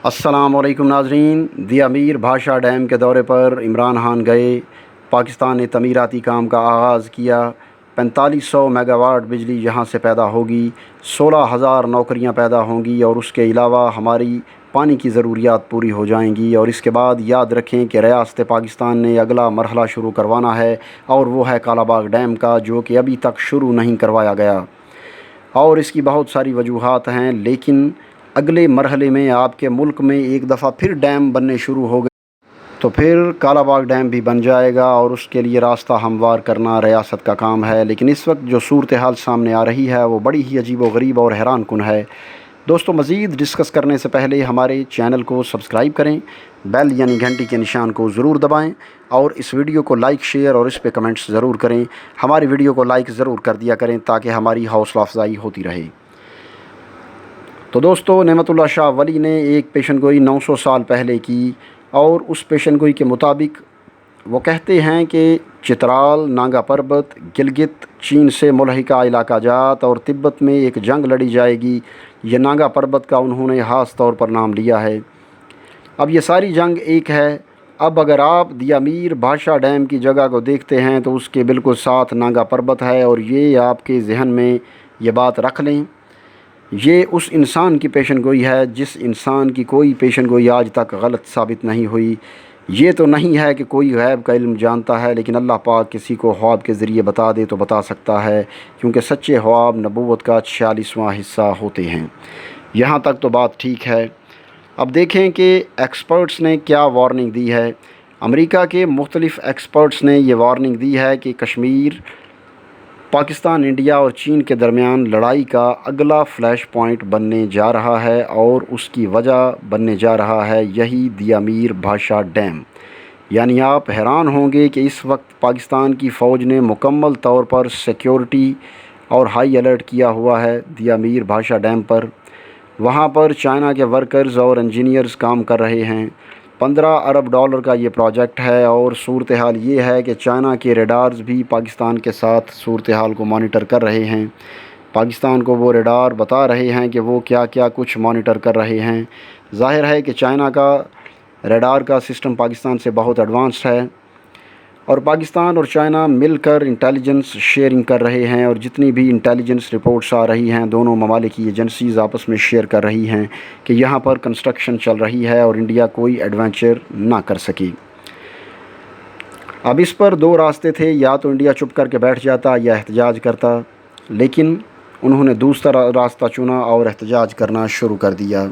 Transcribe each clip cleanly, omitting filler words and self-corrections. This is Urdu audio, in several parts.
السلام علیکم ناظرین، دی امیر بھاشا ڈیم کے دورے پر عمران خان گئے۔ پاکستان نے تعمیراتی کام کا آغاز کیا۔ 4500 میگا واٹ بجلی یہاں سے پیدا ہوگی، 16,000 نوکریاں پیدا ہوں گی اور اس کے علاوہ ہماری پانی کی ضروریات پوری ہو جائیں گی۔ اور اس کے بعد یاد رکھیں کہ ریاست پاکستان نے اگلا مرحلہ شروع کروانا ہے، اور وہ ہے کالا باغ ڈیم کا، جو کہ ابھی تک شروع نہیں کروایا گیا۔ اور اس کی بہت ساری وجوہات ہیں، لیکن اگلے مرحلے میں آپ کے ملک میں ایک دفعہ پھر ڈیم بننے شروع ہو گئے تو پھر کالا باغ ڈیم بھی بن جائے گا، اور اس کے لیے راستہ ہموار کرنا ریاست کا کام ہے۔ لیکن اس وقت جو صورتحال سامنے آ رہی ہے وہ بڑی ہی عجیب و غریب اور حیران کن ہے۔ دوستو، مزید ڈسکس کرنے سے پہلے ہمارے چینل کو سبسکرائب کریں، بیل یعنی گھنٹی کے نشان کو ضرور دبائیں، اور اس ویڈیو کو لائک، شیئر اور اس پہ کمنٹس ضرور کریں۔ ہماری ویڈیو کو لائک ضرور کر دیا کریں تاکہ ہماری حوصلہ افزائی ہوتی رہے۔ تو دوستو، نعمت اللہ شاہ ولی نے ایک پیشن گوئی 900 سال پہلے کی، اور اس پیشن گوئی کے مطابق وہ کہتے ہیں کہ چترال، ناگا پربت، گلگت، چین سے ملحقہ علاقہ جات اور تبت میں ایک جنگ لڑی جائے گی۔ یہ ناگا پربت کا انہوں نے خاص طور پر نام لیا ہے۔ اب یہ ساری جنگ ایک ہے۔ اب اگر آپ دی امیر بھاشا ڈیم کی جگہ کو دیکھتے ہیں تو اس کے بالکل ساتھ ناگا پربت ہے، اور یہ آپ کے ذہن میں یہ بات رکھ لیں، یہ اس انسان کی پیشن گوئی ہے جس انسان کی کوئی پیشن گوئی آج تک غلط ثابت نہیں ہوئی۔ یہ تو نہیں ہے کہ کوئی غیب کا علم جانتا ہے، لیکن اللہ پاک کسی کو خواب کے ذریعے بتا دے تو بتا سکتا ہے، کیونکہ سچے خواب نبوت کا 46واں حصہ ہوتے ہیں۔ یہاں تک تو بات ٹھیک ہے۔ اب دیکھیں کہ ایکسپرٹس نے کیا وارننگ دی ہے۔ امریکہ کے مختلف ایکسپرٹس نے یہ وارننگ دی ہے کہ کشمیر پاکستان، انڈیا اور چین کے درمیان لڑائی کا اگلا فلیش پوائنٹ بننے جا رہا ہے، اور اس کی وجہ بننے جا رہا ہے یہی دی امیر بھاشا ڈیم۔ یعنی آپ حیران ہوں گے کہ اس وقت پاکستان کی فوج نے مکمل طور پر سیکیورٹی اور ہائی الرٹ کیا ہوا ہے دی امیر بھاشا ڈیم پر۔ وہاں پر چائنا کے ورکرز اور انجینئرز کام کر رہے ہیں۔ 15 ارب ڈالر کا یہ پروجیکٹ ہے، اور صورتحال یہ ہے کہ چائنا کے ریڈارز بھی پاکستان کے ساتھ صورتحال کو مانیٹر کر رہے ہیں۔ پاکستان کو وہ ریڈار بتا رہے ہیں کہ وہ کیا کیا کچھ مانیٹر کر رہے ہیں۔ ظاہر ہے کہ چائنا کا ریڈار کا سسٹم پاکستان سے بہت ایڈوانسڈ ہے، اور پاکستان اور چائنا مل کر انٹیلیجنس شیئرنگ کر رہے ہیں، اور جتنی بھی انٹیلیجنس رپورٹس آ رہی ہیں دونوں ممالک کی ایجنسیز آپس میں شیئر کر رہی ہیں کہ یہاں پر کنسٹرکشن چل رہی ہے اور انڈیا کوئی ایڈونچر نہ کر سکے۔ اب اس پر دو راستے تھے، یا تو انڈیا چپ کر کے بیٹھ جاتا یا احتجاج کرتا، لیکن انہوں نے دوسرا راستہ چنا اور احتجاج کرنا شروع کر دیا۔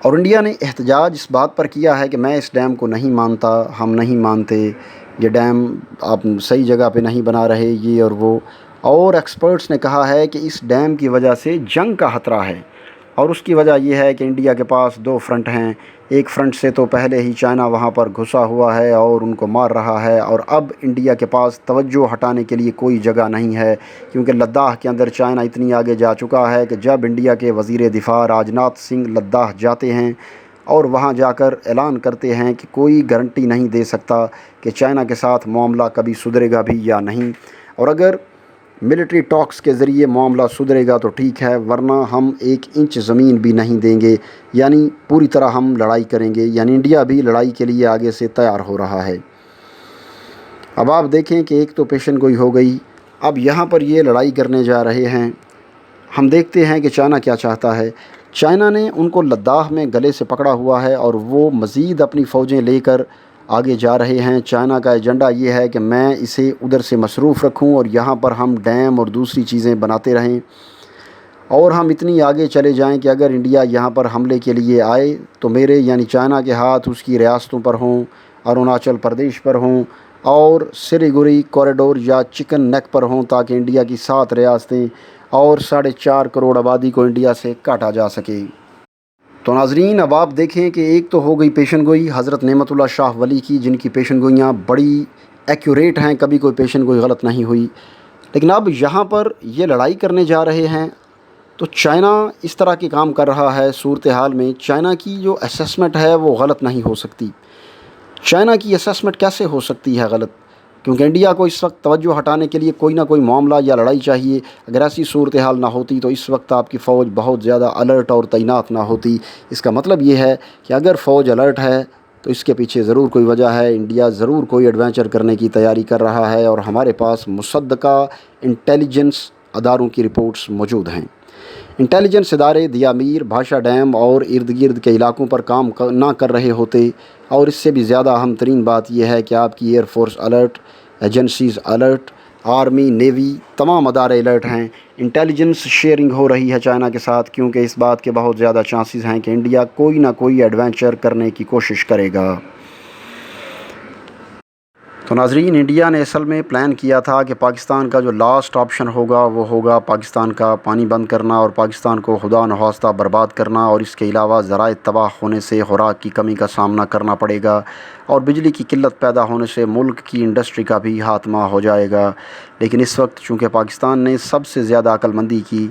اور انڈیا نے احتجاج اس بات پر کیا ہے کہ میں اس ڈیم کو نہیں مانتا، ہم نہیں مانتے، یہ ڈیم آپ صحیح جگہ پہ نہیں بنا رہے، یہ اور وہ۔ اور ایکسپرٹس نے کہا ہے کہ اس ڈیم کی وجہ سے جنگ کا خطرہ ہے، اور اس کی وجہ یہ ہے کہ انڈیا کے پاس دو فرنٹ ہیں۔ ایک فرنٹ سے تو پہلے ہی چائنا وہاں پر گھسا ہوا ہے اور ان کو مار رہا ہے، اور اب انڈیا کے پاس توجہ ہٹانے کے لیے کوئی جگہ نہیں ہے، کیونکہ لداخ کے اندر چائنا اتنی آگے جا چکا ہے کہ جب انڈیا کے وزیر دفاع راجناتھ سنگھ لداخ جاتے ہیں اور وہاں جا کر اعلان کرتے ہیں کہ کوئی گارنٹی نہیں دے سکتا کہ چائنا کے ساتھ معاملہ کبھی سدھرے گا بھی یا نہیں، اور اگر ملٹری ٹاکس کے ذریعے معاملہ سدھرے گا تو ٹھیک ہے، ورنہ ہم 1 انچ زمین بھی نہیں دیں گے، یعنی پوری طرح ہم لڑائی کریں گے۔ یعنی انڈیا بھی لڑائی کے لیے آگے سے تیار ہو رہا ہے۔ اب آپ دیکھیں کہ ایک تو پیشن گوئی ہو گئی، اب یہاں پر یہ لڑائی کرنے جا رہے ہیں۔ ہم دیکھتے ہیں کہ چائنا کیا چاہتا ہے۔ چائنا نے ان کو لداخ میں گلے سے پکڑا ہوا ہے، اور وہ مزید اپنی فوجیں لے کر آگے جا رہے ہیں۔ چائنا کا ایجنڈا یہ ہے کہ میں اسے ادھر سے مصروف رکھوں، اور یہاں پر ہم ڈیم اور دوسری چیزیں بناتے رہیں، اور ہم اتنی آگے چلے جائیں کہ اگر انڈیا یہاں پر حملے کے لیے آئے تو میرے یعنی چائنا کے ہاتھ اس کی ریاستوں پر ہوں، اروناچل پردیش پر ہوں، اور سلیگوری کوریڈور یا چکن نیک پر ہوں، تاکہ انڈیا کی 7 ریاستیں اور 4.5 کروڑ آبادی کو انڈیا سے کاٹا جا سکے۔ تو ناظرین، اب آپ دیکھیں کہ ایک تو ہو گئی پیشن گوئی حضرت نعمت اللہ شاہ ولی کی، جن کی پیشن گوئیاں بڑی ایکوریٹ ہیں، کبھی کوئی پیشن گوئی غلط نہیں ہوئی۔ لیکن اب یہاں پر یہ لڑائی کرنے جا رہے ہیں تو چائنا اس طرح کے کام کر رہا ہے۔ صورتحال میں چائنا کی جو اسیسمنٹ ہے وہ غلط نہیں ہو سکتی۔ چائنا کی اسیسمنٹ کیسے ہو سکتی ہے غلط؟ کیونکہ انڈیا کو اس وقت توجہ ہٹانے کے لیے کوئی نہ کوئی معاملہ یا لڑائی چاہیے۔ اگر ایسی صورتحال نہ ہوتی تو اس وقت آپ کی فوج بہت زیادہ الرٹ اور تعینات نہ ہوتی۔ اس کا مطلب یہ ہے کہ اگر فوج الرٹ ہے تو اس کے پیچھے ضرور کوئی وجہ ہے، انڈیا ضرور کوئی ایڈونچر کرنے کی تیاری کر رہا ہے، اور ہمارے پاس مصدقہ انٹیلیجنس اداروں کی رپورٹس موجود ہیں۔ انٹیلیجنس ادارے دیا میر بھاشا ڈیم اور ارد گرد کے علاقوں پر کام نہ کر رہے ہوتے، اور اس سے بھی زیادہ اہم ترین بات یہ ہے کہ آپ کی air force alert, agencies alert, army, navy, تمام ادارے الرٹ ہیں۔ انٹیلیجنس شیئرنگ ہو رہی ہے چائنا کے ساتھ، کیونکہ اس بات کے بہت زیادہ چانسز ہیں کہ انڈیا کوئی نہ کوئی ایڈونچر کرنے کی کوشش کرے گا۔ تو ناظرین، انڈیا نے اصل میں پلان کیا تھا کہ پاکستان کا جو لاسٹ آپشن ہوگا وہ ہوگا پاکستان کا پانی بند کرنا اور پاکستان کو خدا نخواستہ برباد کرنا، اور اس کے علاوہ ذرائع تباہ ہونے سے خوراک کی کمی کا سامنا کرنا پڑے گا، اور بجلی کی قلت پیدا ہونے سے ملک کی انڈسٹری کا بھی خاتمہ ہو جائے گا۔ لیکن اس وقت چونکہ پاکستان نے سب سے زیادہ عقل مندی کی،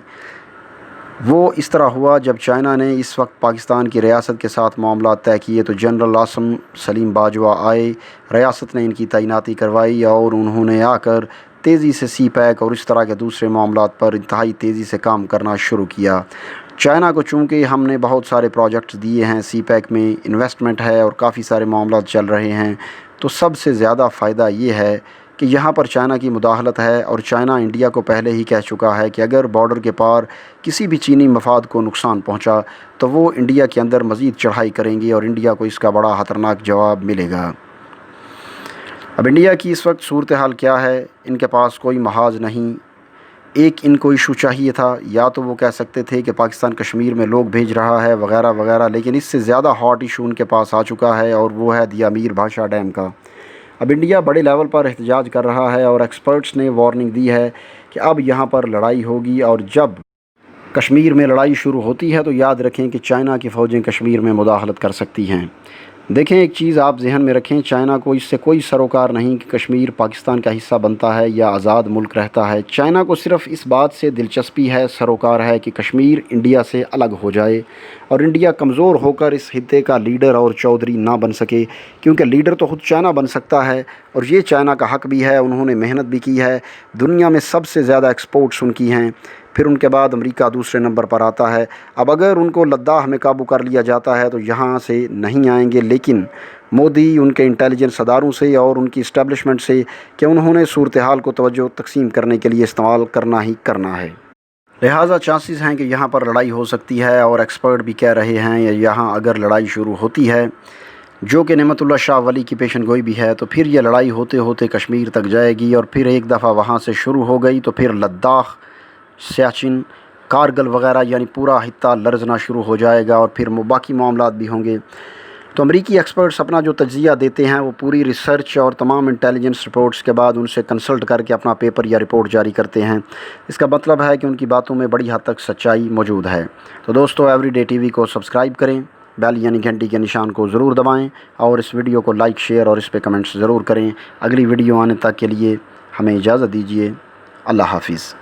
وہ اس طرح ہوا جب چائنا نے اس وقت پاکستان کی ریاست کے ساتھ معاملات طے کیے تو جنرل عاصم سلیم باجوہ آئے، ریاست نے ان کی تعیناتی کروائی، اور انہوں نے آ کر تیزی سے سی پیک اور اس طرح کے دوسرے معاملات پر انتہائی تیزی سے کام کرنا شروع کیا۔ چائنا کو چونکہ ہم نے بہت سارے پروجیکٹس دیے ہیں، سی پیک میں انویسٹمنٹ ہے اور کافی سارے معاملات چل رہے ہیں، تو سب سے زیادہ فائدہ یہ ہے کہ یہاں پر چائنا کی مداخلت ہے، اور چائنا انڈیا کو پہلے ہی کہہ چکا ہے کہ اگر بارڈر کے پار کسی بھی چینی مفاد کو نقصان پہنچا تو وہ انڈیا کے اندر مزید چڑھائی کریں گے، اور انڈیا کو اس کا بڑا خطرناک جواب ملے گا۔ اب انڈیا کی اس وقت صورتحال کیا ہے؟ ان کے پاس کوئی محاذ نہیں۔ ایک ان کو ایشو چاہیے تھا، یا تو وہ کہہ سکتے تھے کہ پاکستان کشمیر میں لوگ بھیج رہا ہے وغیرہ وغیرہ، لیکن اس سے زیادہ ہاٹ ایشو ان کے پاس آ چکا ہے، اور وہ ہے دیا میر بھاشا ڈیم کا۔ اب انڈیا بڑے لیول پر احتجاج کر رہا ہے، اور ایکسپرٹس نے وارننگ دی ہے کہ اب یہاں پر لڑائی ہوگی، اور جب کشمیر میں لڑائی شروع ہوتی ہے تو یاد رکھیں کہ چائنا کی فوجیں کشمیر میں مداخلت کر سکتی ہیں۔ دیکھیں، ایک چیز آپ ذہن میں رکھیں، چائنا کو اس سے کوئی سروکار نہیں کہ کشمیر پاکستان کا حصہ بنتا ہے یا آزاد ملک رہتا ہے۔ چائنا کو صرف اس بات سے دلچسپی ہے، سروکار ہے کہ کشمیر انڈیا سے الگ ہو جائے، اور انڈیا کمزور ہو کر اس خطے کا لیڈر اور چودھری نہ بن سکے، کیونکہ لیڈر تو خود چائنا بن سکتا ہے، اور یہ چائنا کا حق بھی ہے، انہوں نے محنت بھی کی ہے، دنیا میں سب سے زیادہ ایکسپورٹس ان کی ہیں، پھر ان کے بعد امریکہ دوسرے نمبر پر آتا ہے۔ اب اگر ان کو لداخ میں قابو کر لیا جاتا ہے تو یہاں سے نہیں آئیں گے، لیکن مودی ان کے انٹیلیجنس اداروں سے اور ان کی اسٹیبلشمنٹ سے کہ انہوں نے صورتحال کو توجہ تقسیم کرنے کے لیے استعمال کرنا ہی کرنا ہے، لہٰذا چانسز ہیں کہ یہاں پر لڑائی ہو سکتی ہے، اور ایکسپرٹ بھی کہہ رہے ہیں یہاں اگر لڑائی شروع ہوتی ہے، جو کہ نعمت اللہ شاہ ولی کی پیشن گوئی بھی ہے، تو پھر یہ لڑائی ہوتے ہوتے کشمیر تک جائے گی، اور پھر ایک دفعہ وہاں سے شروع ہو گئی تو پھر لداخ، سیاچن، کارگل وغیرہ یعنی پورا خطہ لرزنا شروع ہو جائے گا، اور پھر باقی معاملات بھی ہوں گے۔ تو امریکی ایکسپرٹس اپنا جو تجزیہ دیتے ہیں وہ پوری ریسرچ اور تمام انٹیلیجنس رپورٹس کے بعد ان سے کنسلٹ کر کے اپنا پیپر یا رپورٹ جاری کرتے ہیں۔ اس کا مطلب ہے کہ ان کی باتوں میں بڑی حد تک سچائی موجود ہے۔ تو دوستو، ایوری ڈے ٹی وی کو سبسکرائب کریں، بیل یعنی گھنٹی کے نشان کو ضرور دبائیں، اور اس ویڈیو کو لائک، شیئر اور اس پہ کمنٹس ضرور کریں۔ اگلی ویڈیو آنے تک کے لیے ہمیں اجازت دیجیے۔ اللہ حافظ۔